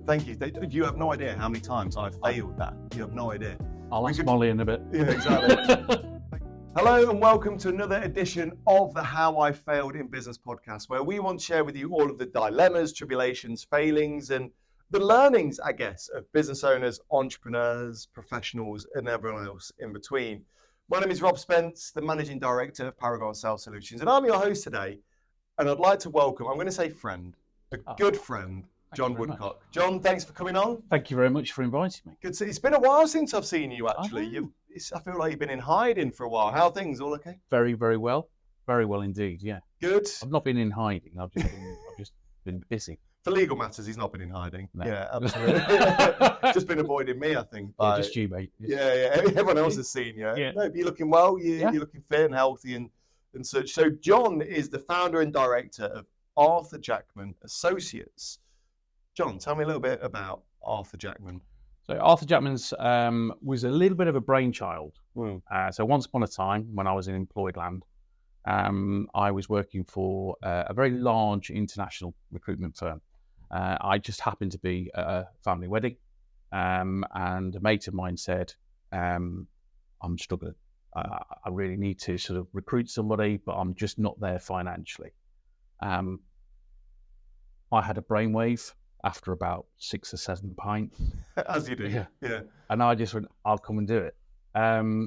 Thank you. You have no idea how many times I've failed that. You have no idea. I'll ask Molly in a bit. Yeah, exactly. Hello and welcome to another edition of the How I Failed in Business podcast, where we want to share with you all of the dilemmas, tribulations, failings, and the learnings, I guess, of business owners, entrepreneurs, professionals, and everyone else in between. My name is Rob Spence, the Managing Director of Paragon Sales Solutions, and I'm your host today. And I'd like to welcome, I'm going to say friend, good friend, Jon Woodcock. Jon, thanks for coming on. Thank you very much for inviting me. Good to see. It's been a while since I've seen you, actually. I feel like you've been in hiding for a while. How are things? All okay? Very, very well. Very well indeed, yeah. Good. I've not been in hiding. I've just been busy. For legal matters, he's not been in hiding. No. Yeah, absolutely. Just been avoiding me, I think. Yeah, just you, mate. Yeah. Everyone else has seen you. Yeah. No, but you're looking well. You're looking fit and healthy and such. So Jon is the founder and director of Arthur Jackman Associates. Jon, tell me a little bit about Arthur Jackman. So Arthur Jackman's was a little bit of a brainchild. So once upon a time, when I was in employed land, I was working for a very large international recruitment firm. I just happened to be at a family wedding, and a mate of mine said, I'm struggling. I really need to sort of recruit somebody, but I'm just not there financially. I had a brainwave after about 6 or 7 pints. As you do. Yeah. And I just went, I'll come and do it.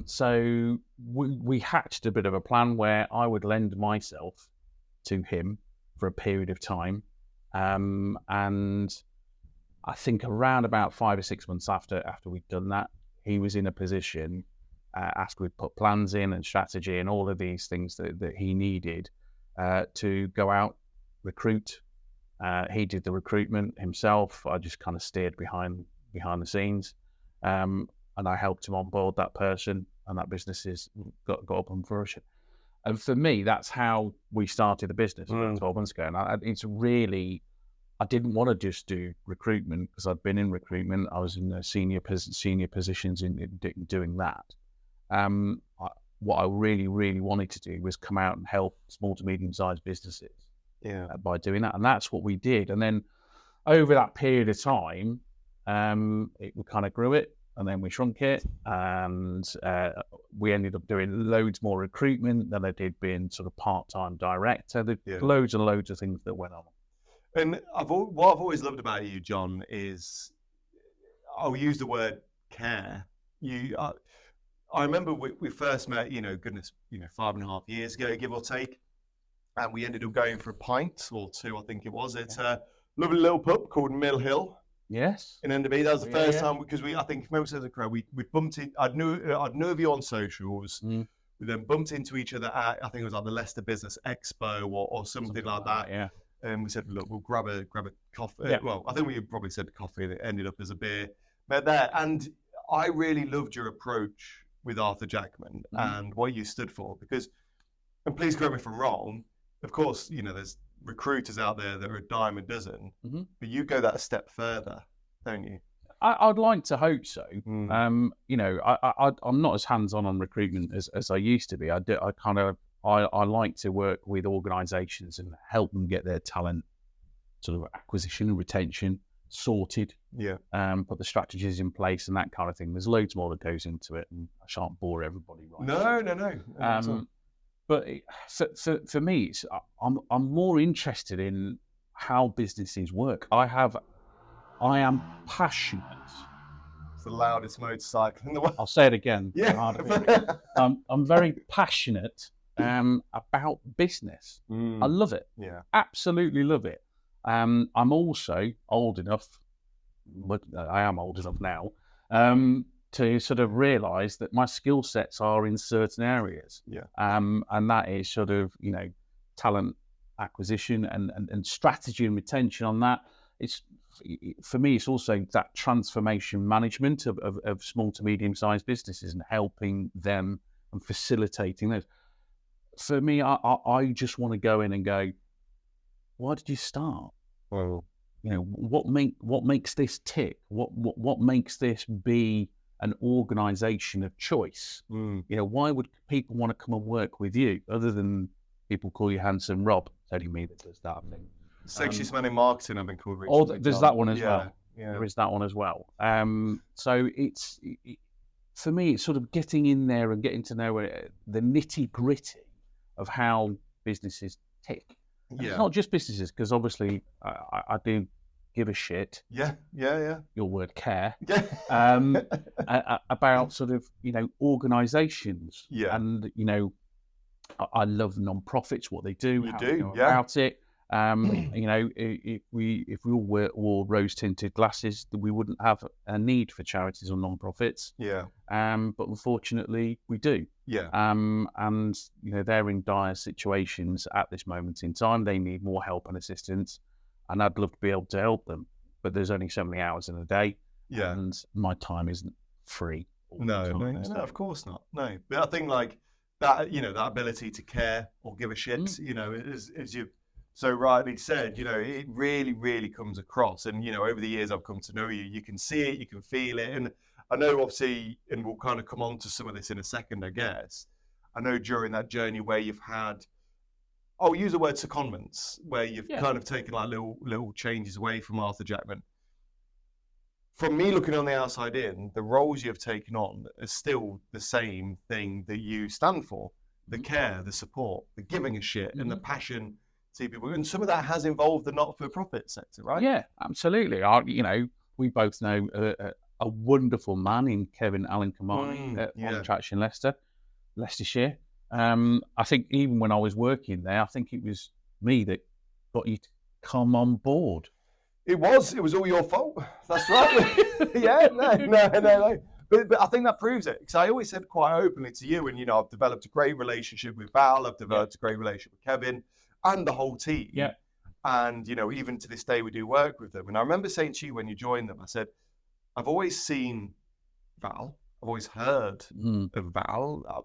So we hatched a bit of a plan where I would lend myself to him for a period of time. And I think around about 5 or 6 months after we'd done that, he was in a position, after we'd put plans in and strategy and all of these things that he needed, to go out, recruit. He did the recruitment himself. I just kind of steered behind the scenes. And I helped him onboard that person, and that business has got up and flourishing. And for me, that's how we started the business 12 months ago. And I didn't want to just do recruitment because I'd been in recruitment. I was in the senior positions in doing that. What I really, really wanted to do was come out and help small to medium-sized businesses by doing that. And that's what we did. And then over that period of time, we kind of grew it, and then we shrunk it, and we ended up doing loads more recruitment than I did being sort of part-time director. There's loads and loads of things that went on. And what I've always loved about you, Jon, is I'll use the word care. I remember we first met, 5.5 years ago, give or take, and we ended up going for a pint or two, I think it was. It's a lovely little pub called Mill Hill. Yes. In Enderby. That was the first time, because I think maybe as a crowd, we bumped in. I'd knew of you on socials. We then bumped into each other at, I think it was like the Leicester Business Expo or something like that. Yeah. And we said, look, we'll grab a coffee. Yeah. Well, I think we probably said coffee, and it ended up as a beer. But there, and I really loved your approach with Arthur Jackman and what you stood for, because, and please correct me if I'm wrong, of course, there's recruiters out there that are a dime a dozen, but you go that a step further, don't you? I'd like to hope so. I'm not as hands-on on recruitment as I used to be. I like to work with organisations and help them get their talent sort of acquisition and retention sorted. Put the strategies in place and that kind of thing. There's loads more that goes into it, and I shan't bore everybody. No. But for me, I'm more interested in how businesses work. I am passionate. It's the loudest motorcycle in the world. I'll say it again. Yeah. I'm very passionate about business. I love it. Yeah. Absolutely love it. I'm also old enough, but I am old enough now, to sort of realise that my skill sets are in certain areas. And that is sort of, talent acquisition and strategy and retention on that. For me, it's also that transformation management of small to medium-sized businesses and helping them and facilitating those. For me, I just want to go in and go, why did you start? Well, what makes this tick? What makes this be an organisation of choice? Why would people want to come and work with you other than people call you Handsome Rob? It's only me that does that thing. Sexiest man in marketing, I've been called. Oh, there's that one as well. There is that one as well. So for me, it's sort of getting in there and getting to know the nitty gritty of how businesses tick. And it's not just businesses, because obviously I do give a shit. Yeah. Your word, care. Yeah. About sort of, organisations. Yeah. And, I love non-profits, what they do. You how do, they go yeah. about it. If we all wore rose-tinted glasses, we wouldn't have a need for charities or non-profits. Yeah. But unfortunately, we do. Yeah. And they're in dire situations at this moment in time. They need more help and assistance, and I'd love to be able to help them. But there's only so many hours in a day, and my time isn't free. No, of course not. No, but I think like that, that ability to care or give a shit, as you so rightly said, it really, really comes across. And, over the years I've come to know you, you can see it, you can feel it. And I know obviously, and we'll kind of come on to some of this in a second, I guess. I know during that journey where you've had, I'll use the word secondments, where you've kind of taken like little changes away from Arthur Jackman. From me looking on the outside in, the roles you've taken on are still the same thing that you stand for. The care, the support, the giving a shit, and the passion to see people. And some of that has involved the not-for-profit sector, right? Yeah, absolutely. We both know a wonderful man in Kevin Allen Kamani at One Attraction Leicestershire. I think even when I was working there, I think it was me that got you to come on board. It was all your fault. That's right. Yeah, no. But I think that proves it, because I always said quite openly to you, and I've developed a great relationship with Val, I've developed a great relationship with Kevin and the whole team. Yeah. And even to this day we do work with them. And I remember saying to you when you joined them, I said, I've always seen Val, I've always heard of Val.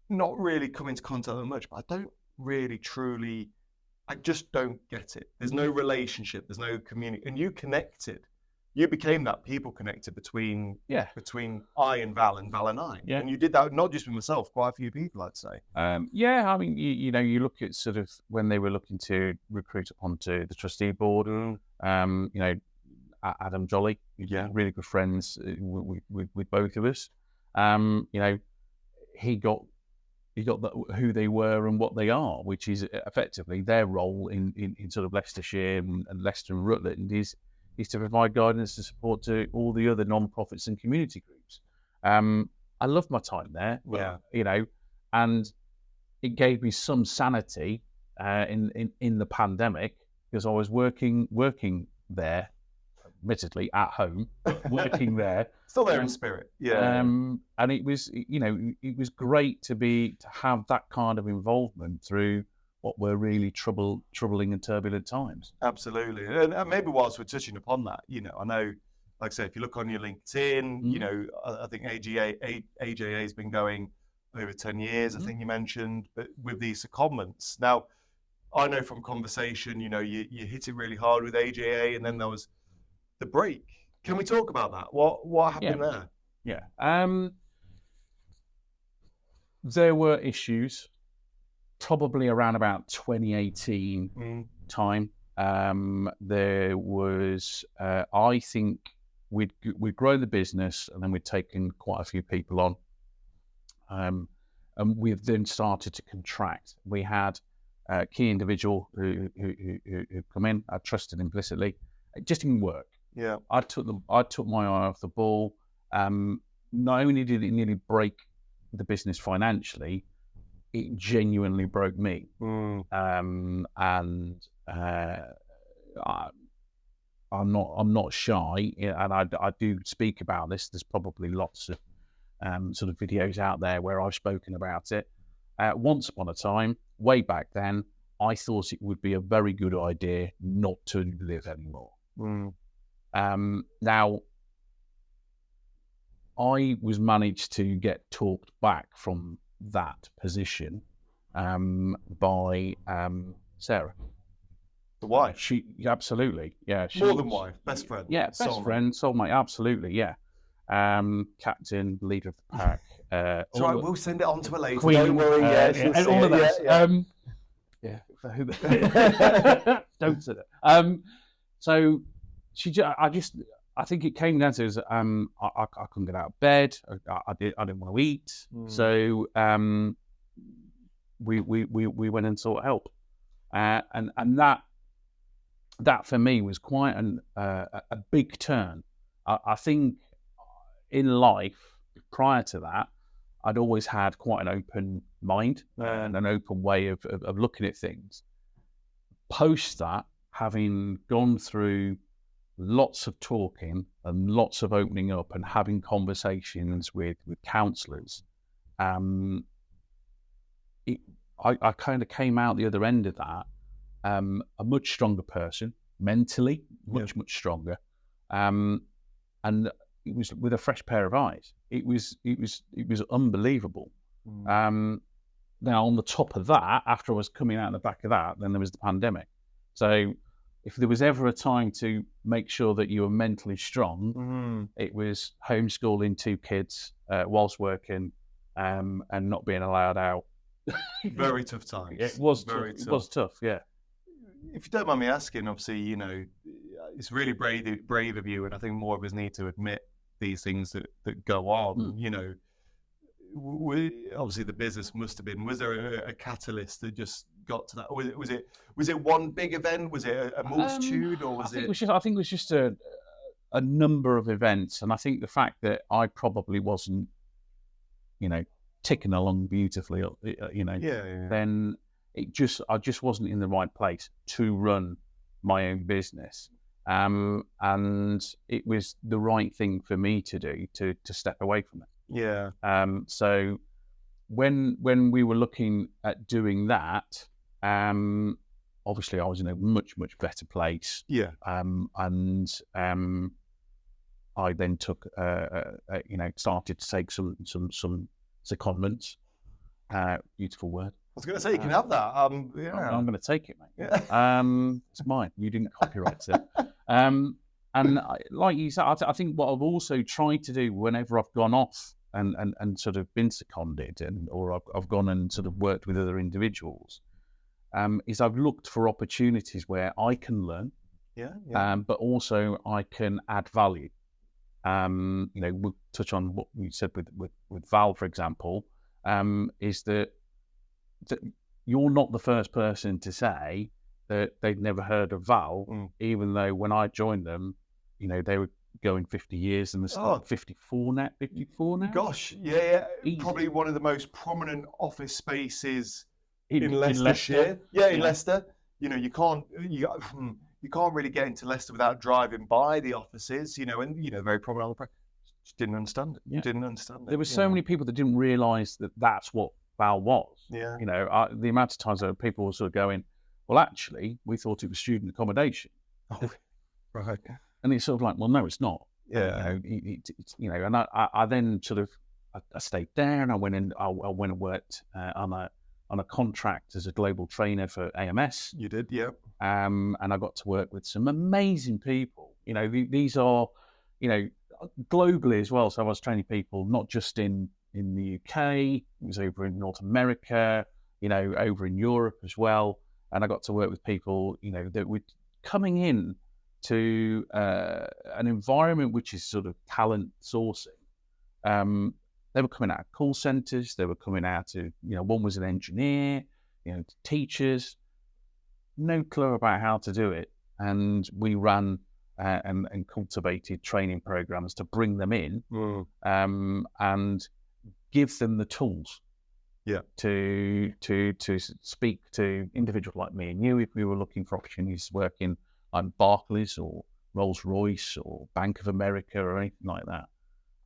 Not really come into contact with much, but I don't really truly, I just don't get it. There's no relationship, there's no community, and you connected. You became that people connector between I and Val and I. Yeah. And you did that not just with myself, quite a few people, I'd say. I mean, you look at sort of when they were looking to recruit up onto the trustee board, Adam Jolly, really good friends with both of us. He got who they were and what they are, which is effectively their role in sort of Leicestershire and Leicester and Rutland is to provide guidance and support to all the other non-profits and community groups. I loved my time there, and it gave me some sanity in the pandemic, because I was working there, admittedly at home, working there. Still there in spirit. Yeah. And it was, it was great to have that kind of involvement through what were really troubling and turbulent times. Absolutely. And maybe whilst we're touching upon that, I know, like I say, if you look on your LinkedIn, I think AJA has been going over 10 years, I think you mentioned, but with these secondments. Now, I know from conversation, you hit it really hard with AJA, and then there was the break. Can we talk about that? What happened there? Yeah. There were issues, probably around about 2018 time. There was, I think we'd grown the business, and then we'd taken quite a few people on. And we've then started to contract. We had a key individual who come in. I trusted implicitly. It just didn't work. Yeah, I took my eye off the ball. Not only did it nearly break the business financially, it genuinely broke me. And I'm not shy, and I do speak about this. There's probably lots of sort of videos out there where I've spoken about it. Once upon a time, way back then, I thought it would be a very good idea not to live anymore. Now, I was managed to get talked back from that position by Sarah. The wife? She absolutely, yeah. More than wife, best friend. Yeah, best friend, soulmate, absolutely, yeah. Captain, leader of the pack. It's right, we'll send it on to her later. Queen, don't worry, and all of those. Yeah. Don't say that. So I think it came down to I couldn't get out of bed. I didn't want to eat. So we went and sought help, and that for me was quite a big turn. I think in life prior to that, I'd always had quite an open mind and an open way of looking at things. Post that, having gone through lots of talking and lots of opening up and having conversations with counsellors, I kind of came out the other end of that a much stronger person, mentally, much stronger, and it was with a fresh pair of eyes. It was unbelievable. Now, on the top of that, after I was coming out the back of that, then there was the pandemic. So if there was ever a time to make sure that you were mentally strong, it was homeschooling 2 kids whilst working and not being allowed out. Very tough times. It was very tough. It was tough, yeah. If you don't mind me asking, obviously, you know, it's really brave of you, and I think more of us need to admit these things that go on. You know, obviously the business must have been. Was there a catalyst that just got to that? Or was it one big event? Was it a multitude, or was it? I think it was just a number of events, and I think the fact that I probably wasn't, you know, ticking along beautifully, you know, then I just wasn't in the right place to run my own business. And it was the right thing for me to do to step away from it. Yeah. So when we were looking at doing that, obviously I was in a much better place. Yeah. And I then took you know, started to take some secondments. Beautiful word. I was going to say, you can have that. Yeah. I'm going to take it, mate. Yeah. It's mine. You didn't copyright it. And like you said, I think what I've also tried to do whenever I've gone off and sort of been seconded, or I've gone and sort of worked with other individuals, is I've looked for opportunities where I can learn, but also I can add value. You know, we'll touch on what we said with Val, for example, is that you're not the first person to say that they'd never heard of Val, even though when I joined them, you know, they were going 50 years and they're 54 now. Gosh, yeah. Easy. Probably one of the most prominent office spaces in Leicestershire. In Leicester. You know, you can't really get into Leicester without driving by the offices, you know, and, you know, very prominent on the press. Just didn't understand it. Yeah. Didn't understand it. There were so many people that didn't realise that that's what Val was. Yeah. You know, the amount of times that people were sort of going, well, actually, we thought it was student accommodation. Oh, right. And it's sort of like, well, no, it's not. Yeah. You know, and I then sort of, I stayed there and I went and worked on a contract as a global trainer for AMS. You did, yeah. And I got to work with some amazing people. You know, these are, you know, globally as well. So I was training people not just in the UK, it was over in North America, you know, over in Europe as well. And I got to work with people, you know, that were coming in to an environment which is sort of talent sourcing. They were coming out of call centres, they were coming out of, you know, one was an engineer, you know, teachers, no clue about how to do it. And we ran and cultivated training programs to bring them in and give them the tools to speak to individuals like me and you if we were looking for opportunities to work in like Barclays or Rolls-Royce or Bank of America or anything like that.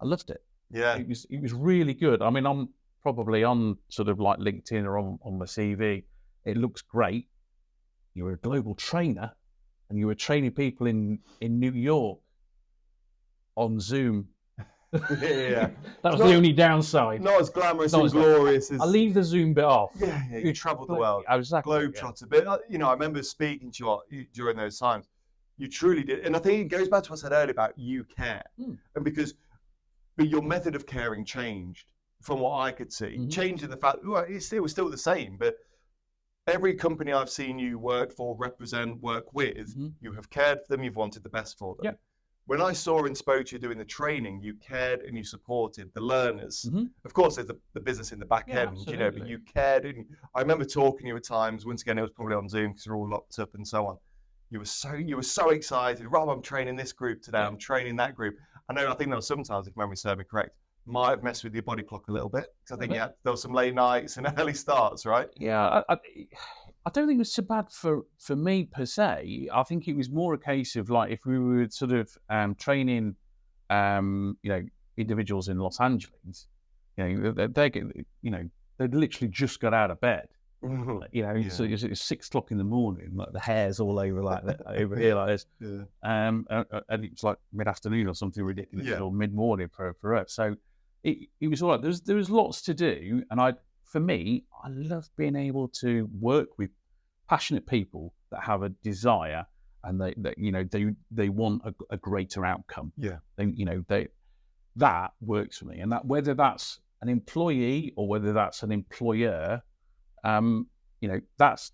I loved it. Yeah. It was really good. I mean, I'm probably on sort of like LinkedIn or on my CV. It looks great. You're a global trainer and you were training people in New York on Zoom. Yeah. That was the only downside. Not as glamorous and glorious as... I'll leave the Zoom bit off. Yeah, you travelled the world. Exactly. Globetrotter. But, you know, I remember speaking to you during those times. You truly did. And I think it goes back to what I said earlier about you care. And but your method of caring changed from what I could see. Changed in the fact, well, it was still the same, but every company I've seen you work for, represent, work with, you have cared for them, you've wanted the best for them. Yeah. When I saw and spoke to you doing the training, you cared and you supported the learners. Of course, there's the business in the back end, absolutely. you know, but you cared. And I remember talking to you at times. Once again, it was probably on Zoom because we're all locked up and so on. You were so excited. Rob, I'm training this group today. I'm training that group. I think there was sometimes, if memory serves me correct, might have messed with your body clock a little bit because I think there was some late nights and early starts, right? Yeah, I don't think it was so bad for me per se. I think it was more a case of like if we were sort of training, individuals in Los Angeles, they'd literally just got out of bed. So it's 6 o'clock in the morning, like the hair's all over like that, over here like this, and it's like mid-afternoon or something ridiculous, or mid-morning for us. So it was all right. There was lots to do, and for me, I love being able to work with passionate people that have a desire and they want a greater outcome. Yeah, that works for me, and that whether that's an employee or whether that's an employer, that's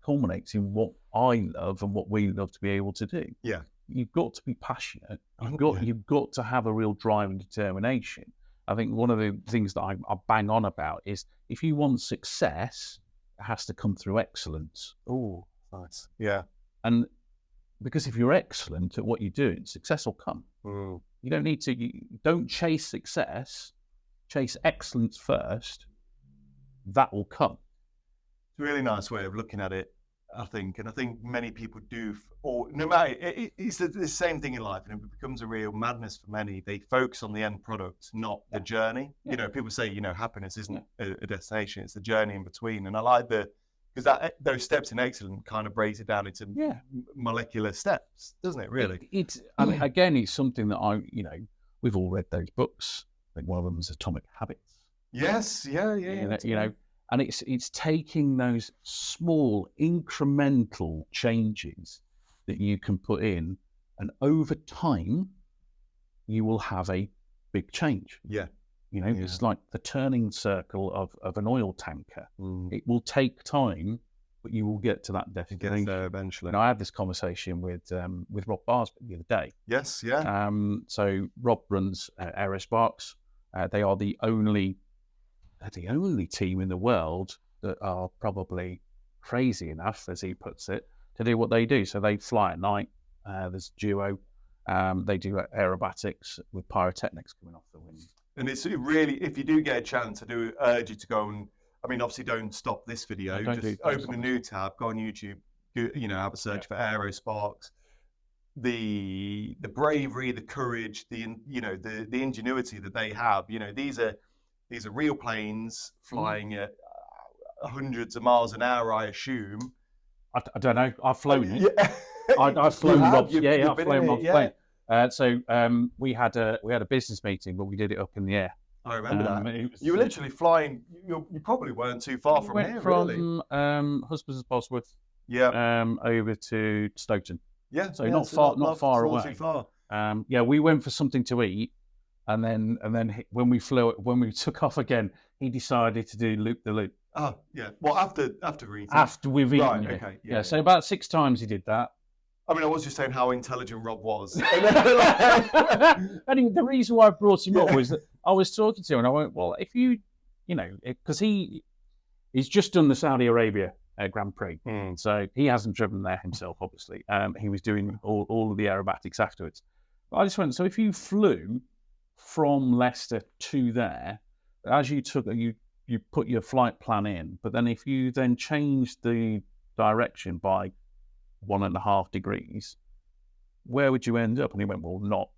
culminates in what I love and what we love to be able to do. Yeah, you've got to be passionate. You've got to have a real drive and determination. I think one of the things that I bang on about is if you want success, it has to come through excellence. Oh, nice. Yeah. And because if you're excellent at what you're doing, success will come. You don't need to, you don't chase success, chase excellence first. That will come. It's a really nice way of looking at it, I think. And I think many people do, or no matter, it's the same thing in life, and it becomes a real madness for many. They focus on the end product, not the journey. Yeah. People say, happiness isn't a destination, it's the journey in between. And I like because those steps in excellence kind of breaks it down into molecular steps, doesn't it, really? Again, it's something that we've all read those books. I think one of them is Atomic Habits. Yes, yeah. And it's taking those small incremental changes that you can put in, and over time, you will have a big change. Yeah. It's like the turning circle of an oil tanker. It will take time, but you will get to that destination. Get there eventually. And I had this conversation with Rob Barsby the other day. Yes, yeah. So Rob runs Aerosparks. They are the only team in the world that are probably crazy enough, as he puts it, to do what they do. So they fly at night. There's duo. They do aerobatics with pyrotechnics coming off the wing. And it's really, if you do get a chance, I do urge you to go and, obviously don't stop this video. Just open a new tab, go on YouTube, have a search for Aerosparks. The bravery, the courage, the ingenuity that they have. These are real planes flying at hundreds of miles an hour, I assume. I don't know. I've flown it. Yeah. I've flown Rob's. I've flown Rob's plane. So we had a business meeting, but we did it up in the air. I remember that. You were literally flying. You probably weren't too far from here, really. Husbands of Bosworth, over to Stoughton. Yeah, so not far away. Too far. We went for something to eat, and then when we took off again, he decided to do loop the loop. Oh yeah. Well, after eating. After we've eaten. Right. Okay. Yeah. So about 6 times he did that. I was just saying how intelligent Rob was. Anyway, the reason why I brought him up was that I was talking to him and I went, well, if because he's just done the Saudi Arabia Grand Prix. So he hasn't driven there himself, obviously. He was doing all of the aerobatics afterwards. But I just went, so if you flew from Leicester to there, as you put your flight plan in, but then if you then changed the direction by 1.5 degrees, where would you end up? And he went, well, not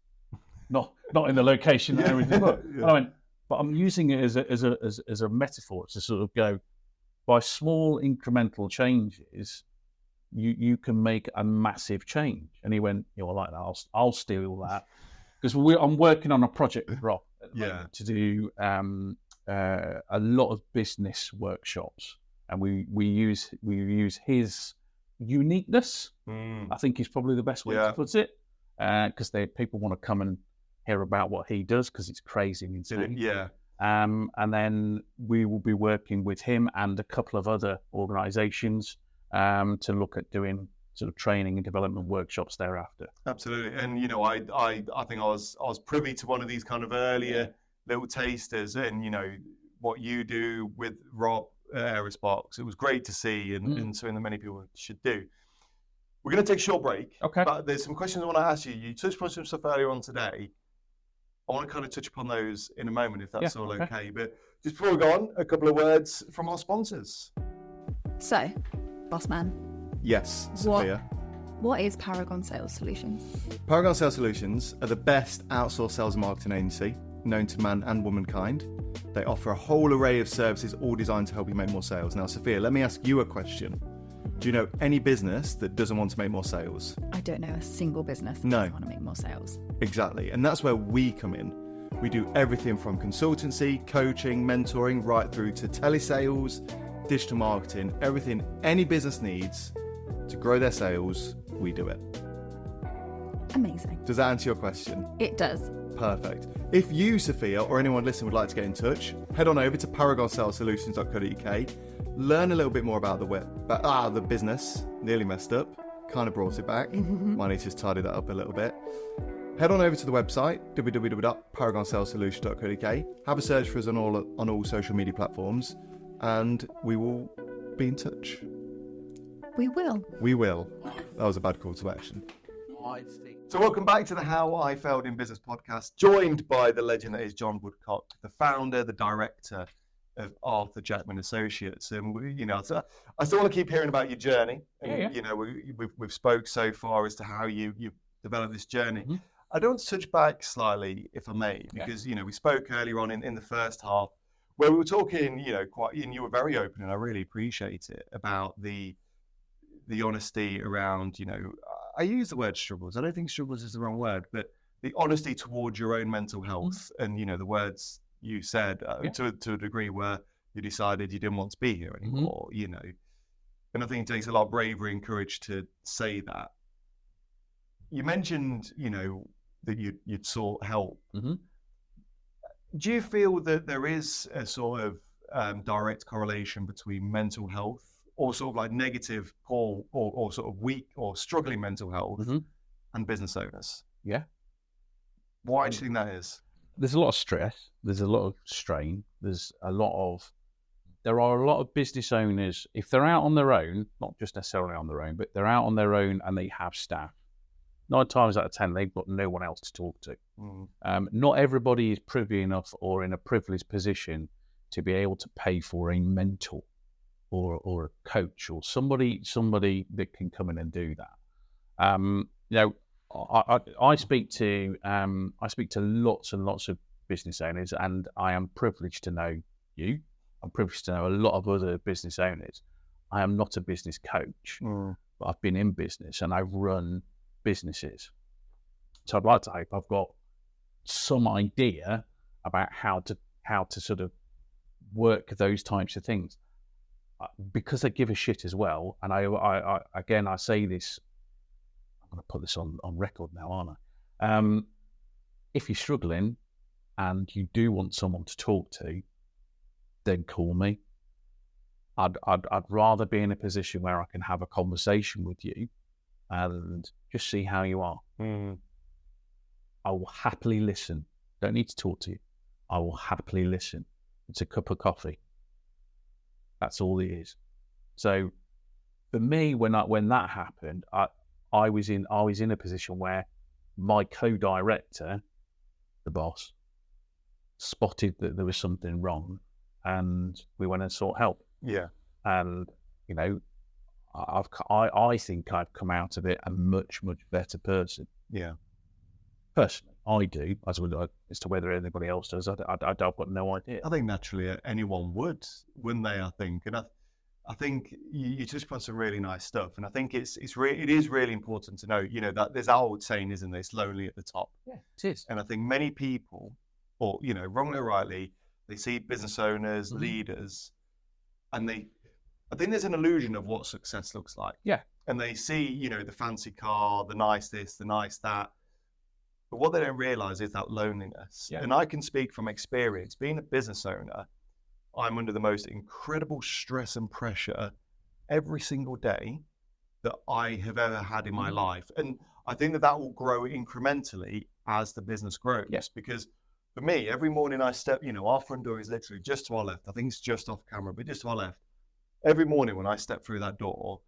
in the location that I originally put. And I went, but I'm using it as a metaphor to sort of go, by small incremental changes, you can make a massive change. And he went, I like that. I'll steal that, because I'm working on a project with Rob to do a lot of business workshops, and we use his uniqueness. I think is probably the best way to put it, because people want to come and hear about what he does because it's crazy and insane. And then we will be working with him and a couple of other organisations to look at doing sort of training and development workshops thereafter. Absolutely. And, you know, I think I was privy to one of these kind of earlier little tasters, and, you know, what you do with Rob at Aerospot. It was great to see, and something that many people should do. We're going to take a short break. Okay. But there's some questions I want to ask you. You touched on some stuff earlier on today. I want to kind of touch upon those in a moment, if that's all okay. But just before we go on, a couple of words from our sponsors. So, boss man. Yes, Sophia. What is Paragon Sales Solutions? Paragon Sales Solutions are the best outsourced sales and marketing agency known to man and womankind. They offer a whole array of services, all designed to help you make more sales. Now, Sophia, let me ask you a question. Do you know any business that doesn't want to make more sales? I don't know a single business that doesn't want to make more sales. Exactly. And that's where we come in. We do everything from consultancy, coaching, mentoring, right through to telesales, digital marketing, everything any business needs to grow their sales, we do it. Amazing. Does that answer your question? It does. Perfect. If you, Sophia, or anyone listening would like to get in touch, head on over to paragonsales.co.uk, learn a little bit more about the business. Nearly messed up. Kind of brought it back. Might need to just tidy that up a little bit. Head on over to the website, www.paragonsales.co.uk. Have a search for us on all social media platforms, and we will be in touch. We will. We will. That was a bad call to action. So welcome back to the How I Failed in Business podcast, joined by the legend that is Jon Woodcock, the founder, the director of Arthur Jackman Associates. And we, you know, so I still want to keep hearing about your journey. And, you know, we've spoke so far as to how you've developed this journey. I don't want to touch back slightly, if I may, because, you know, we spoke earlier on in the first half where we were talking, you know, and you were very open, and I really appreciate it, about the honesty around, you know, I use the word struggles. I don't think struggles is the wrong word, but the honesty towards your own mental health. And, you know, the words you said to a degree where you decided you didn't want to be here anymore, you know. And I think it takes a lot of bravery and courage to say that. You mentioned, you know, that you'd sought help. Do you feel that there is a sort of direct correlation between mental health, or sort of like negative, poor, or sort of weak or struggling mental health and business owners? Yeah. Why do you think that is? There's a lot of stress. There's a lot of strain. There are a lot of business owners, if they're out on their own, not just necessarily on their own, but they're out on their own and they have staff. 9 times out of 10, they've got no one else to talk to. Not everybody is privy enough or in a privileged position to be able to pay for a mentor or a coach or somebody that can come in and do that. You know, I speak to lots and lots of business owners, and I am privileged to know you. I'm privileged to know a lot of other business owners. I am not a business coach, but I've been in business and I've run businesses. So I'd like to hope I've got some idea about how to sort of work those types of things, because I give a shit as well. And I again, I say this, I'm going to put this on record now, aren't I? If you're struggling and you do want someone to talk to, then call me. I'd rather be in a position where I can have a conversation with you and just see how you are. I will happily listen. Don't need to talk to you. I will happily listen. It's a cup of coffee. That's all it is. So for me, when that happened, I was in a position where my co-director, the boss, spotted that there was something wrong, and we went and sought help. Yeah. And you know, I think I've come out of it a much better person. Yeah. Personally, I do. As to whether anybody else does, I've got no idea. I think naturally anyone would, wouldn't they? I think, and I think you touched upon some really nice stuff, and I think it is really important to know, you know, that there's that old saying, isn't there? It's lonely at the top. Yeah, it is. And I think many people, or you know, wrongly or rightly, they see business owners, leaders, and I think there's an illusion of what success looks like. Yeah. And they see, you know, the fancy car, the nice this, the nice that. But what they don't realize is that loneliness. Yeah. And I can speak from experience. Being a business owner, I'm under the most incredible stress and pressure every single day that I have ever had in my life. And I think that that will grow incrementally as the business grows. Yes. Because for me, every morning I step, our front door is literally just to our left. I think it's just off camera, but just to our left. Every morning when I step through that door,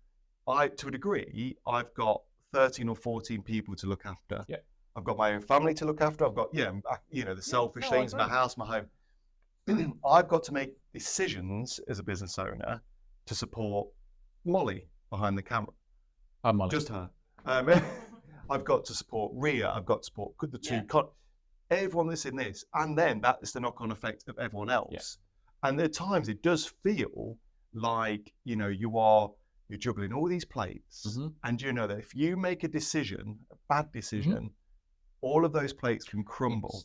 to a degree, I've got 13 or 14 people to look after. Yeah. I've got my own family to look after. I've got, the selfish things, my house, my home. I've got to make decisions as a business owner to support Molly behind the camera. Molly. Just her. I've got to support Ria. I've got to support the two, everyone that's in this. And then that is the knock-on effect of everyone else. Yeah. And at times it does feel like, you're juggling all these plates. And you know that if you make a decision, a bad decision, all of those plates can crumble.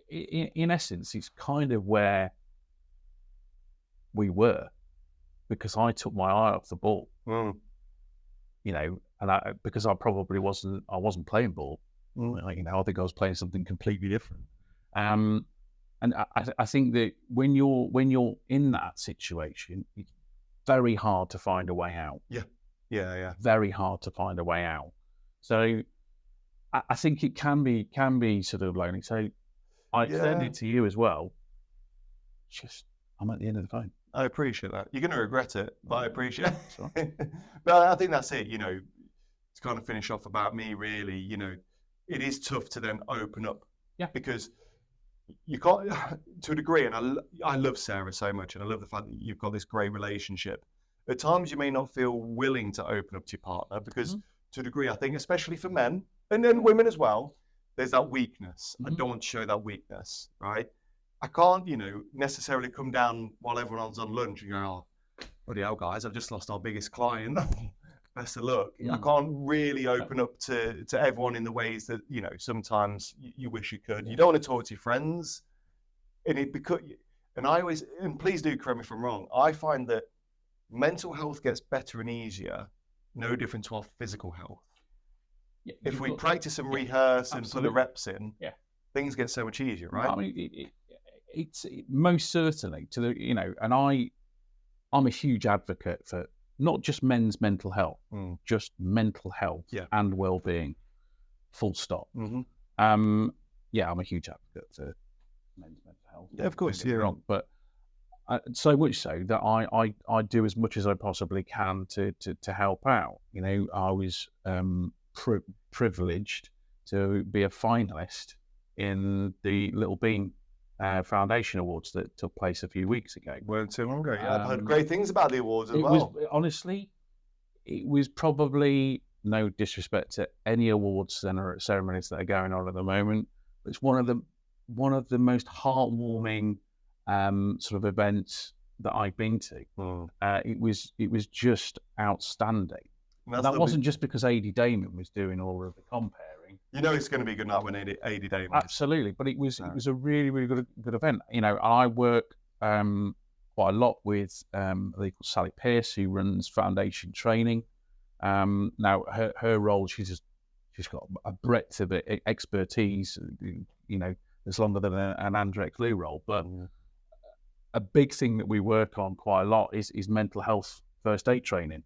In essence, it's kind of where we were, because I took my eye off the ball. And because I probably wasn't playing ball. I think I was playing something completely different. And I think that when you're in that situation, it's very hard to find a way out. Yeah. Very hard to find a way out. So I think it can be sort of lonely. So I extend it to you as well. I'm at the end of the phone. I appreciate that. You're going to regret it, but I appreciate it. But I think that's it, to kind of finish off about me, really, it is tough to then open up. Yeah. Because you can't, to a degree, and I love Sarah so much, and I love the fact that you've got this great relationship. At times you may not feel willing to open up to your partner because to a degree, I think, especially for men, and then women as well, there's that weakness. I don't want to show that weakness, right? I can't, necessarily come down while everyone's on lunch and go, oh, bloody hell, guys, I've just lost our biggest client. Best of luck. I can't really open up to everyone in the ways that, sometimes you wish you could. You don't want to talk to your friends. And please do correct me if I'm wrong, I find that mental health gets better and easier, no different to our physical health. Yeah, if we practice and rehearse and put the reps in, things get so much easier, right? I mean, it's most certainly and I'm a huge advocate for not just men's mental health, just mental health and well-being, full stop. I'm a huge advocate for men's mental health. Yeah, of course, you're wrong, but so much so that I do as much as I possibly can to help out. I was privileged to be a finalist in the Little Bean Foundation Awards that took place a few weeks ago. Weren't too long ago. I've heard great things about the awards as well. Honestly, it was probably, no disrespect to any awards ceremonies that are going on at the moment, but it's one of the most heartwarming sort of events that I've been to. It was just outstanding. That wasn't just because AD Damon was doing all of the comparing. It's going to be a good night when AD Damon. Absolutely, but it was a really, really good event. I work quite a lot with a lady called Sally Pearce, who runs foundation training. Now her role, she's got a breadth of expertise. It's longer than an Andrex Lou role, but a big thing that we work on quite a lot is mental health first aid training.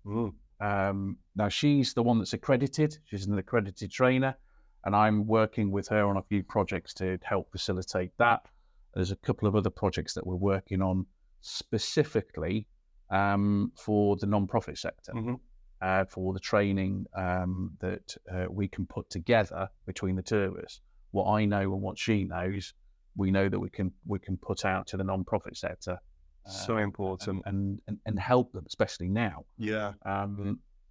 Now she's the one that's accredited. She's an accredited trainer, and I'm working with her on a few projects to help facilitate that. There's a couple of other projects that we're working on specifically for the non-profit sector, for the training that we can put together between the two of us. What I know and what she knows, we know that we can put out to the non-profit sector. So important. And help them, especially now. Yeah.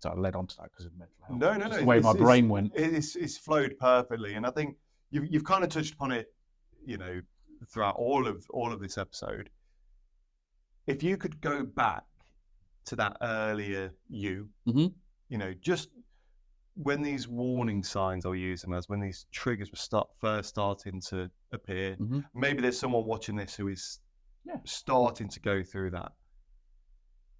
So I led on to that because of mental health. No. Just the way my brain went. It's flowed perfectly, and I think you've kind of touched upon it, throughout all of this episode. If you could go back to that earlier you, just when these warning signs are using us, when these triggers were first starting to appear, maybe there's someone watching this who is starting to go through that.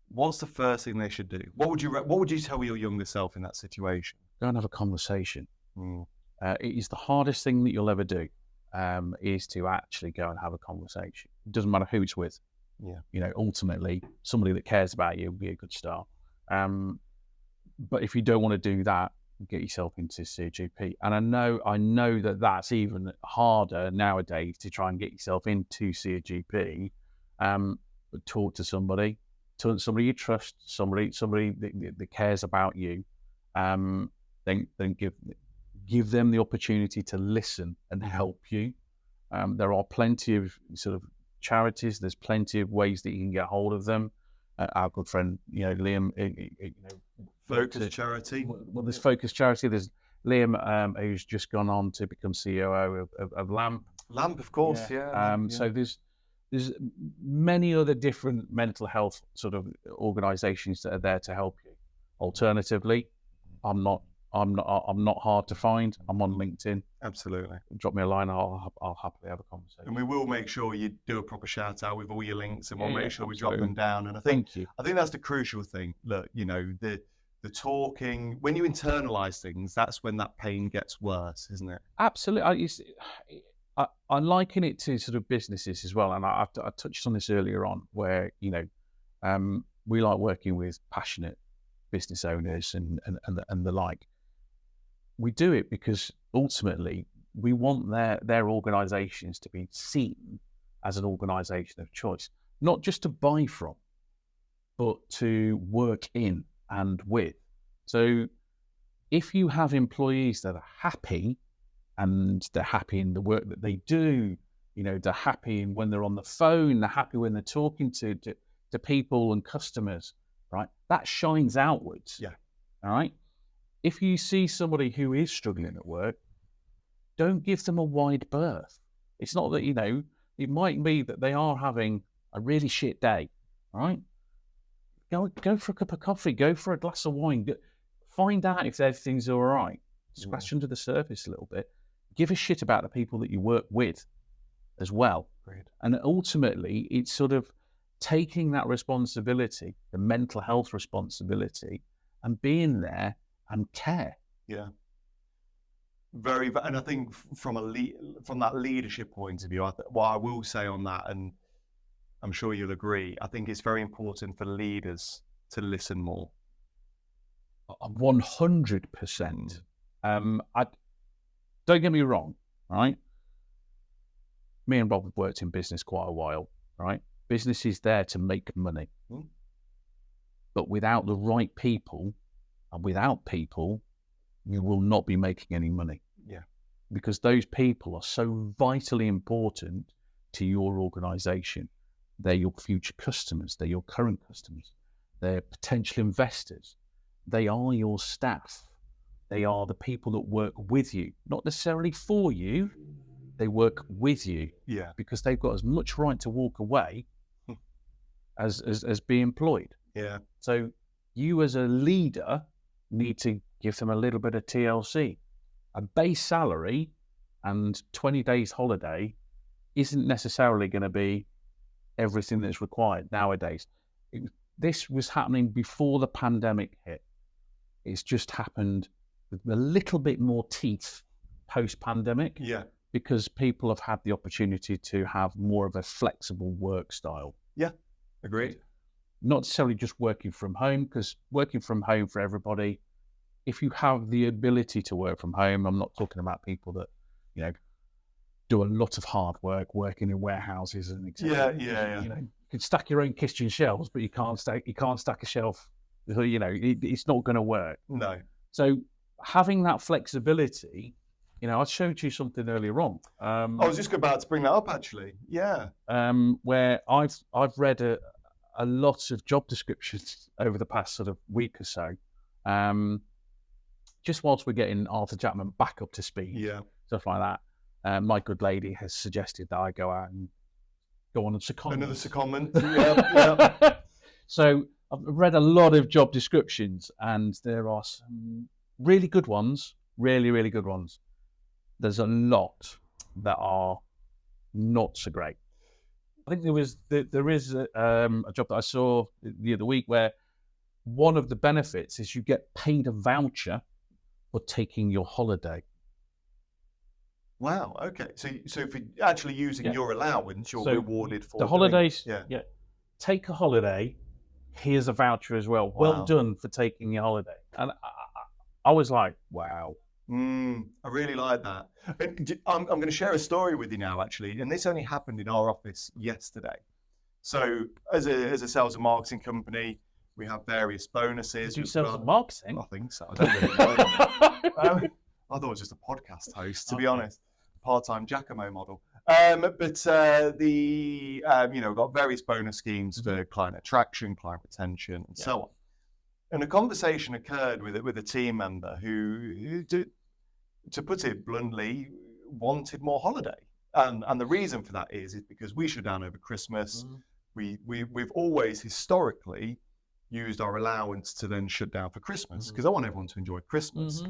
What's the first thing they should do? What would you tell your younger self in that situation? Go and have a conversation. It is the hardest thing that you'll ever do, is to actually go and have a conversation. It doesn't matter who it's with. Yeah. You know, ultimately, somebody that cares about you will be a good start. But if you don't want to do that, get yourself into see a GP. And I know that that's even harder nowadays to try and get yourself into see a GP. But talk to somebody you trust, somebody that cares about you. Then give them the opportunity to listen and help you. There are plenty of sort of charities. There's plenty of ways that you can get hold of them. Our good friend, Liam, Focus Charity. Well, there's Focus Charity. There's Liam, who's just gone on to become COO of LAMP. LAMP, of course, yeah. So there's many other different mental health sort of organisations that are there to help you. Alternatively, I'm not hard to find. I'm on LinkedIn. Absolutely. Drop me a line. I'll happily have a conversation. And we will make sure you do a proper shout out with all your links, and we'll make sure we drop absolutely. them down. And I think that's the crucial thing. Look, the talking, when you internalize things, that's when that pain gets worse, isn't it? Absolutely. I liken it to sort of businesses as well, and I touched on this earlier on, where we like working with passionate business owners and the like. We do it because ultimately we want their organisations to be seen as an organisation of choice, not just to buy from, but to work in and with. So if you have employees that are happy, and they're happy in the work that they do, they're happy when they're on the phone, they're happy when they're talking to people and customers, right? That shines outwards. Yeah. All right. If you see somebody who is struggling at work, don't give them a wide berth. It's not that, it might be that they are having a really shit day. All right. Go for a cup of coffee, go for a glass of wine, find out if everything's all right. Scratch under the surface a little bit. Give a shit about the people that you work with as well. Great. And ultimately, it's sort of taking that responsibility, the mental health responsibility, and being there and care. Yeah. And I think from that leadership point of view, what I will say on that, and I'm sure you'll agree, I think it's very important for leaders to listen more. 100%. Don't get me wrong, right? Me and Rob have worked in business quite a while, right? Business is there to make money. But without the right people, and without people, you will not be making any money. Yeah. Because those people are so vitally important to your organisation. They're your future customers. They're your current customers. They're potential investors. They are your staff. They are the people that work with you, not necessarily for you. They work with you. Yeah. Because they've got as much right to walk away as be employed. Yeah. So you as a leader need to give them a little bit of TLC. A base salary and 20 days holiday isn't necessarily going to be everything that's required nowadays. This was happening before the pandemic hit. It's just happened with a little bit more teeth post-pandemic. Yeah. Because people have had the opportunity to have more of a flexible work style. Yeah, agreed. Not necessarily just working from home, because working from home for everybody, if you have the ability to work from home, I'm not talking about people that, do a lot of hard work, working in warehouses and etc. Yeah. You can stack your own kitchen shelves, but you can't stack a shelf. It's not going to work. No. So having that flexibility, I showed you something earlier on. I was just about to bring that up, actually. Yeah. Where I've read a lot of job descriptions over the past sort of week or so. Just whilst we're getting Arthur Jackman back up to speed, stuff like that. My good lady has suggested that I go out and go on a secondment. Another secondment. Yeah. So I've read a lot of job descriptions, and there are some really good ones, really, really good ones. There's a lot that are not so great. I think there is a job that I saw the other week where one of the benefits is you get paid a voucher for taking your holiday. Wow. Okay. So for actually using your allowance, you're rewarded for the holidays. Yeah. Take a holiday. Here's a voucher as well. Wow. Well done for taking your holiday. And I was like, wow. I really like that. I'm going to share a story with you now, actually, and this only happened in our office yesterday. So, as a sales and marketing company, we have various bonuses. Do sales and marketing? I think so. I don't really know. I thought it was just a podcast host, to be honest, part-time Giacomo model. But we've got various bonus schemes for client attraction, client retention, and so on. And a conversation occurred with a team member who, to put it bluntly, wanted more holiday. And the reason for that is because we shut down over Christmas. We've always historically used our allowance to then shut down for Christmas because I want everyone to enjoy Christmas.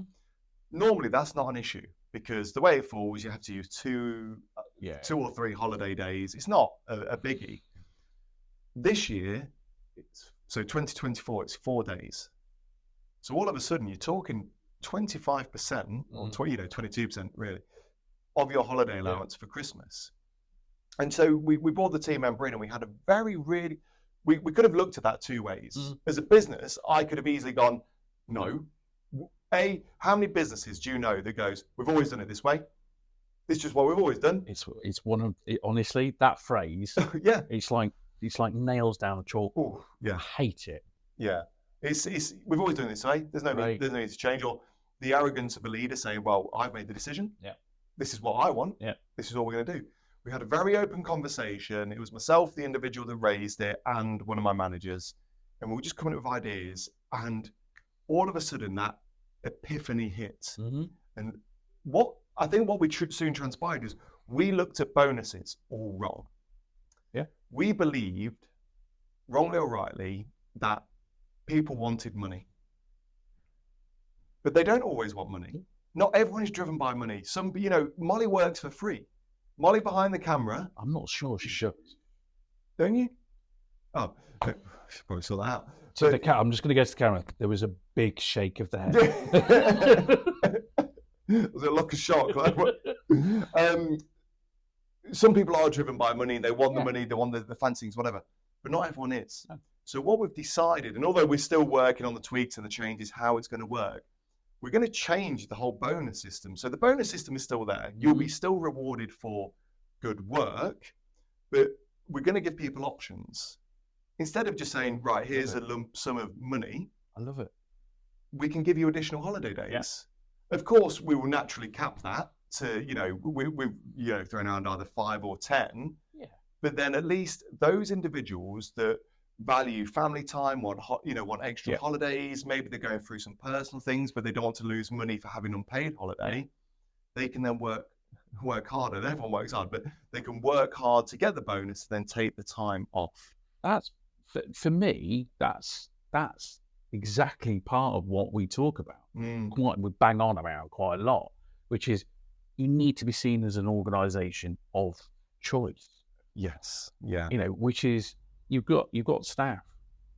Normally, that's not an issue because the way it falls, you have to use two or three holiday days. It's not a biggie. This year, so 2024, it's 4 days. So all of a sudden, you're talking 25% or 22% really of your holiday allowance for Christmas. And so we brought the team member in, and we had a we could have looked at that two ways. As a business, I could have easily gone, no. How many businesses do you know that goes, we've always done it this way? This is just what we've always done. It's one of honestly, that phrase. Yeah. It's like nails down a chalk. Oh, yeah. I hate it. Yeah. It's we've always done it this way. There's no need to change. Or the arrogance of a leader saying, well, I've made the decision. Yeah. This is what I want. Yeah. This is what we're going to do. We had a very open conversation. It was myself, the individual that raised it, and one of my managers. And we were just coming up with ideas. And all of a sudden, that epiphany hit. And what we soon transpired is we looked at bonuses all wrong. Yeah. We believed, wrongly or rightly, that people wanted money. But they don't always want money. Not everyone is driven by money. Molly works for free. Molly behind the camera. I'm not sure she should. Don't you? Oh, I should probably sort that out. So I'm just going to go to the camera. There was a big shake of the head. Was it like a shock? Some people are driven by money. They want the money. They want the fancy things, whatever. But not everyone is. No. So what we've decided, and although we're still working on the tweaks and the changes, how it's going to work, we're going to change the whole bonus system. So the bonus system is still there. You'll be still rewarded for good work, but we're going to give people options. Instead of just saying, right, here's a lump sum of money. I love it. We can give you additional holiday days. Yeah. Of course, we will naturally cap that to, we've thrown around either 5 or 10. Yeah. But then at least those individuals that value family time, want extra holidays, maybe they're going through some personal things, but they don't want to lose money for having unpaid holiday, they can then work harder. Everyone works hard, but they can work hard to get the bonus, then take the time off. That's, for me, that's exactly part of what we talk about. We bang on about quite a lot, which is you need to be seen as an organisation of choice. Yes. Yeah. Which is you've got staff,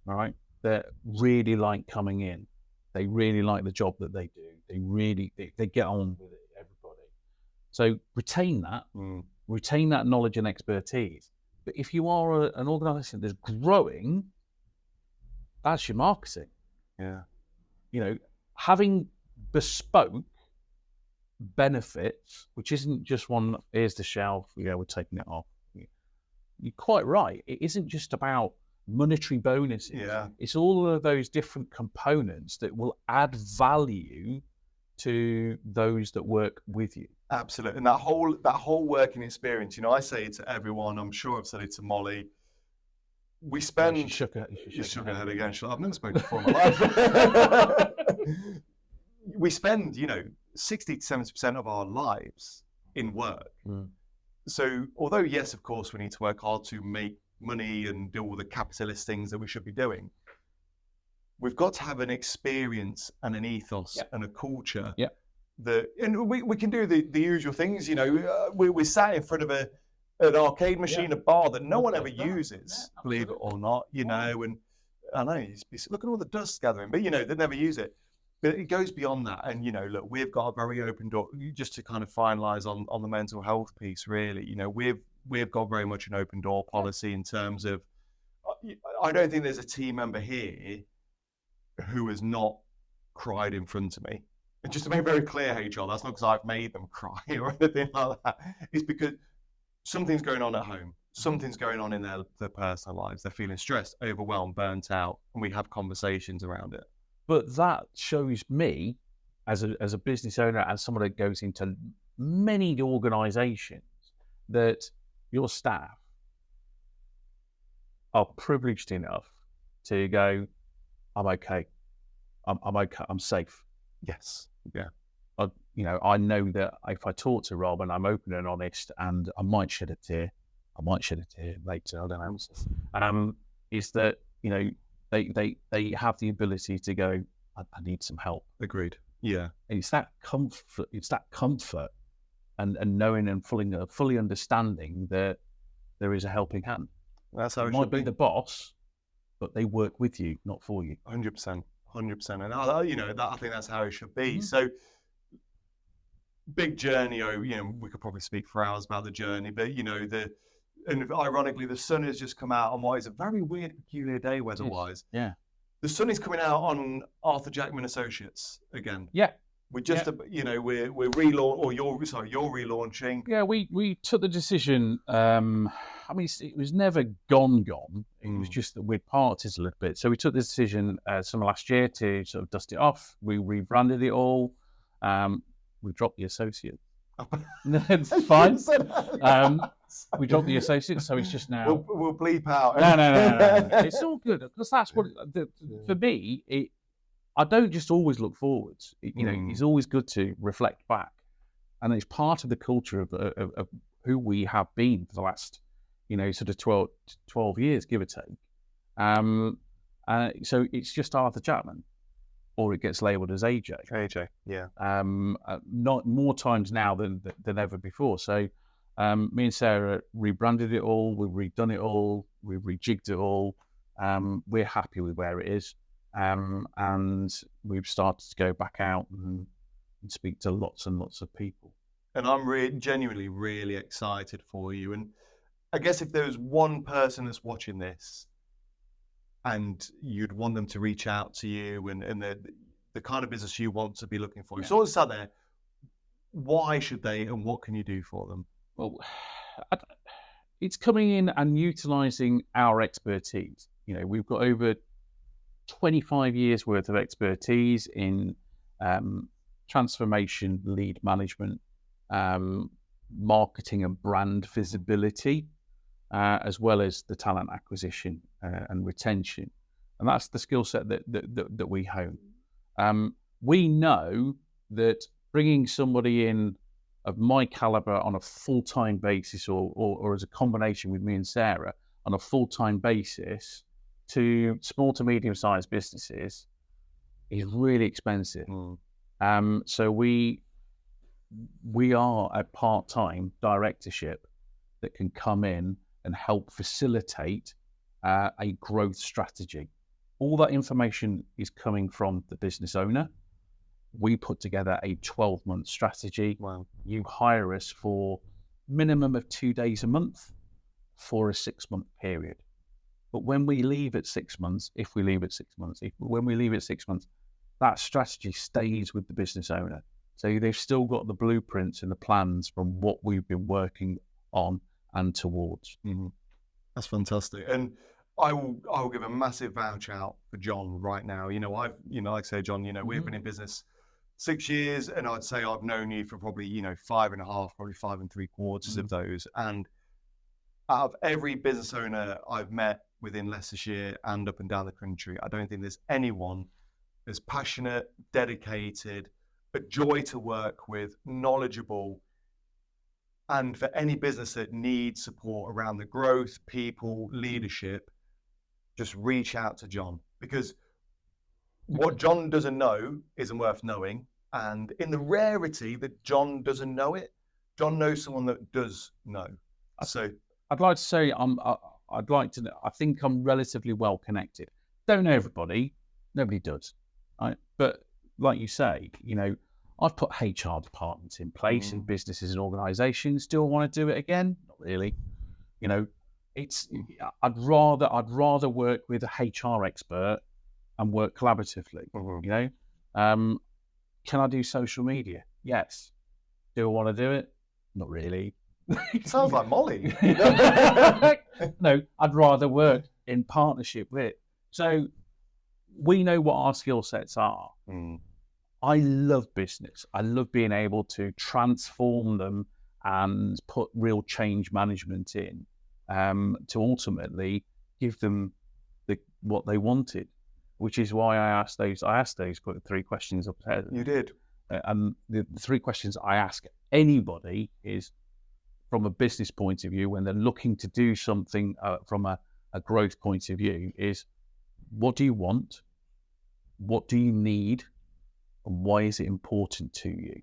right, that really like coming in. They really like the job that they do. They get on with it, everybody. So retain that knowledge and expertise. But if you are an organisation that's growing, that's your marketing. Yeah. Having bespoke benefits, which isn't just one, here's the shelf, we're taking it off. You're quite right. It isn't just about monetary bonuses. Yeah. It's all of those different components that will add value to those that work with you. Absolutely. And that whole working experience, I say it to everyone, I'm sure I've said it to Molly. We spend... She shook her head again. I've never spoken before in my life. We spend, 60 to 70% of our lives in work. So although, yes, of course, we need to work hard to make money and do all the capitalist things that we should be doing, we've got to have an experience and an ethos and a culture and we can do the usual things. We're sat in front of an arcade machine, a bar that no one ever uses, believe it or not, and I know, look at all the dust gathering, but they never use it. But it goes beyond that. And, look, we've got a very open door, just to kind of finalise on the mental health piece, really. We've got very much an open door policy in terms of, I don't think there's a team member here who has not cried in front of me. And just to make very clear, HR, that's not because I've made them cry or anything like that. It's because something's going on at home. Something's going on in their personal lives. They're feeling stressed, overwhelmed, burnt out, and we have conversations around it. But that shows me, as a business owner and someone that goes into many organisations, that your staff are privileged enough to go, I'm okay, I'm okay, I'm safe. Yes. Yeah. I know that if I talk to Rob and I'm open and honest, and I might shed a tear later, I don't know, is that, they have the ability to go, I need some help. Agreed. Yeah. And it's that comfort and knowing and fully understanding that there is a helping hand. That's how it might should be the boss, but they work with you, not for you. 100%. And I think that's how it should be. So big journey. We could probably speak for hours about the journey, but and ironically, the sun has just come out on what is a very weird, peculiar day weather-wise. Yeah. The sun is coming out on Arthur Jackman Associates again. Yeah. We're just, we're relaunching, or you're relaunching. Yeah, we took the decision. It was never gone. It was just that we'd parked it a little bit. So we took the decision summer last year to sort of dust it off. We rebranded it all. We dropped the associate. It's fine. We dropped the associate, so it's just now. We'll bleep out. No. It's all good, because that's what for me. I don't just always look forwards. It's always good to reflect back, and it's part of the culture of who we have been for the last, sort of 12 years, give or take. So it's just Arthur Jackman, or it gets labelled as AJ. AJ, yeah. Not more times now than ever before. So me and Sarah rebranded it all. We've redone it all. We've rejigged it all. We're happy with where it is. And we've started to go back out and speak to lots and lots of people. And I'm genuinely really excited for you. And I guess if there was one person that's watching this and you'd want them to reach out to you and the kind of business you want to be looking for, you sort of sat there, why should they and what can you do for them? Well, it's coming in and utilising our expertise. We've got over 25 years worth of expertise in transformation, lead management, marketing and brand visibility, as well as the talent acquisition and retention. And that's the skill set that we hone. We know that bringing somebody in of my caliber on a full-time basis or as a combination with me and Sarah on a full-time basis to small to medium-sized businesses is really expensive. So we are a part-time directorship that can come in and help facilitate a growth strategy. All that information is coming from the business owner. We put together a 12-month strategy. Wow. You hire us for minimum of 2 days a month for a 6-month period. But when we leave at 6 months, when we leave at 6 months, that strategy stays with the business owner. So they've still got the blueprints and the plans from what we've been working on and towards. Mm-hmm. That's fantastic. And I will give a massive vouch out for Jon right now. Like I say, Jon, we've been in business 6 years, and I'd say I've known you for probably, 5.5, probably 5 3/4 of those. And out of every business owner I've met within Leicestershire and up and down the country, I don't think there's anyone as passionate, dedicated, a joy to work with, knowledgeable. And for any business that needs support around the growth, people, leadership, just reach out to Jon, because what Jon doesn't know isn't worth knowing. And in the rarity that Jon doesn't know it, Jon knows someone that does know. So I'd like to say I think I'm relatively well connected. Don't know everybody, nobody does, right? But like you say, I've put HR departments in place in businesses and organisations. Do I want to do it again? Not really. I'd rather work with a HR expert and work collaboratively. Can I do social media? Yes. Do I want to do it? Not really. Sounds like Molly. No, I'd rather work in partnership with. So we know what our skill sets are. I love business. I love being able to transform them and put real change management in to ultimately give them what they wanted, which is why I asked those 3 questions up there. You did. And the 3 questions I ask anybody is, from a business point of view, when they're looking to do something from a growth point of view, is what do you want? What do you need? And why is it important to you?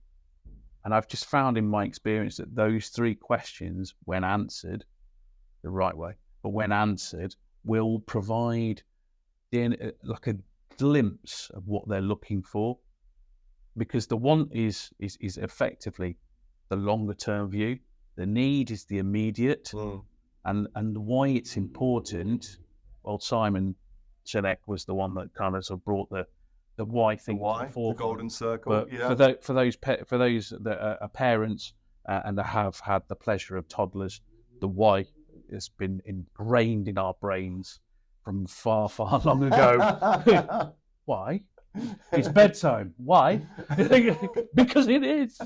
And I've just found in my experience that those 3 questions, when answered the right way, but when answered, will provide like a glimpse of what they're looking for. Because the want is effectively the longer term view. The need is the immediate. And why it's important, well, Simon Sinek was the one that kind of sort of brought the why thing to the forefront. The golden circle. But for those that are parents and that have had the pleasure of toddlers, the why has been ingrained in our brains from far, far long ago. Why? It's bedtime. Why? Because it is.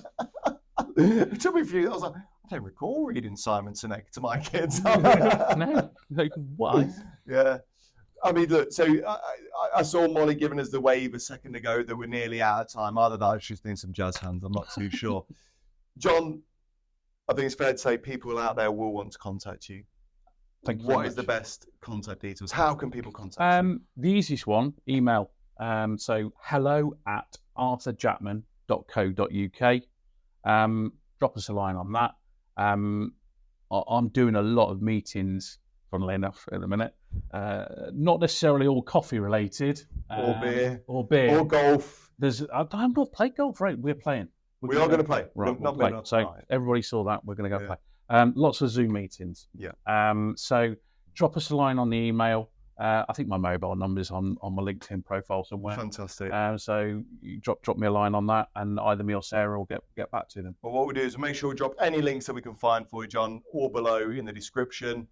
It took me a few. I was like, I don't recall reading Simon Sinek to my kids. No, like, why? Yeah. I mean, look, so I saw Molly giving us the wave a second ago that we're nearly out of time. Either that or she's doing some jazz hands. I'm not too sure. Jon, I think it's fair to say people out there will want to contact you. Thank you. What is the best contact details? How can people contact you? The easiest one, email. So hello@arthurjackman.co.uk. Drop us a line on that. I'm doing a lot of meetings, funnily enough, at the minute. Not necessarily all coffee related. Or beer. Or golf. I'm not playing golf, right? We're playing. We are going to play. Right, not play. Not so tonight. everybody saw that. We're going to go play. Lots of Zoom meetings. Yeah. So drop us a line on the email. I think my mobile number's on my LinkedIn profile somewhere. Fantastic. So you drop me a line on that, and either me or Sarah will get back to them. Well, what we do is make sure we drop any links that we can find for you, Jon, or below in the description.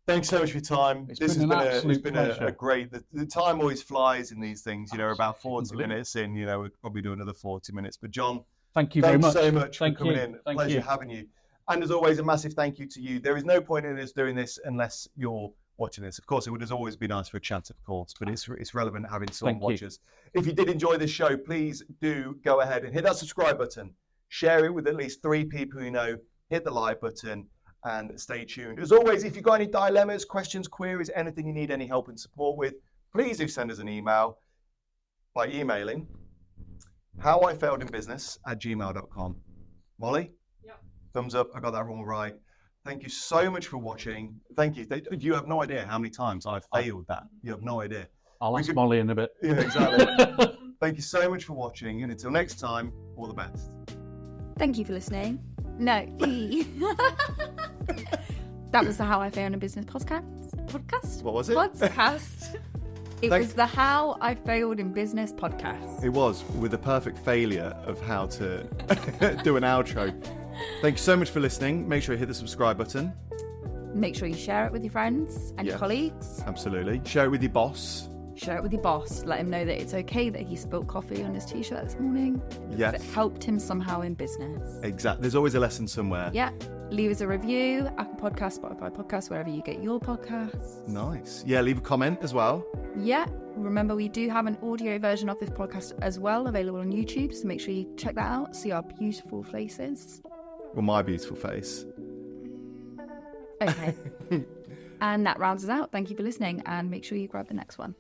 Thanks so much for your time. This has been a great. The time always flies in these things. About 40 minutes in. We'll probably do another 40 minutes. But Jon, thank you very much. Thanks so much for coming in. Pleasure having you. And as always, a massive thank you to you. There is no point in us doing this unless you're watching this. Of course, it would always be nice for a chat, of course, but it's relevant having someone watch us. If you did enjoy this show, please do go ahead and hit that subscribe button. Share it with at least 3 people you know. Hit the like button and stay tuned. As always, if you've got any dilemmas, questions, queries, anything you need any help and support with, please do send us an email by emailing howifailedinbusiness@gmail.com. Molly? Yeah. Thumbs up. I got that one right. Thank you so much for watching. Thank you. You have no idea how many times I've failed that. You have no idea. I'll ask Molly in a bit. Yeah, exactly. Thank you so much for watching. And until next time, all the best. Thank you for listening. No. That was the How I Failed in Business podcast. What was it? Podcast. It was the How I Failed in Business podcast. It was, with the perfect failure of how to do an outro. Thank you so much for listening. Make sure you hit the subscribe button. Make sure you share it with your friends and your colleagues. Absolutely. Share it with your boss. Share it with your boss. Let him know that it's okay that he spilled coffee on his t-shirt this morning. Yes. It helped him somehow in business. Exactly. There's always a lesson somewhere. Yeah. Leave us a review. Apple Podcasts, Spotify Podcasts, wherever you get your podcasts. Nice. Yeah, leave a comment as well. Yeah. Remember, we do have an audio version of this podcast as well, available on YouTube. So make sure you check that out. See our beautiful faces. Well, my beautiful face. Okay. And that rounds us out. Thank you for listening, and make sure you grab the next one.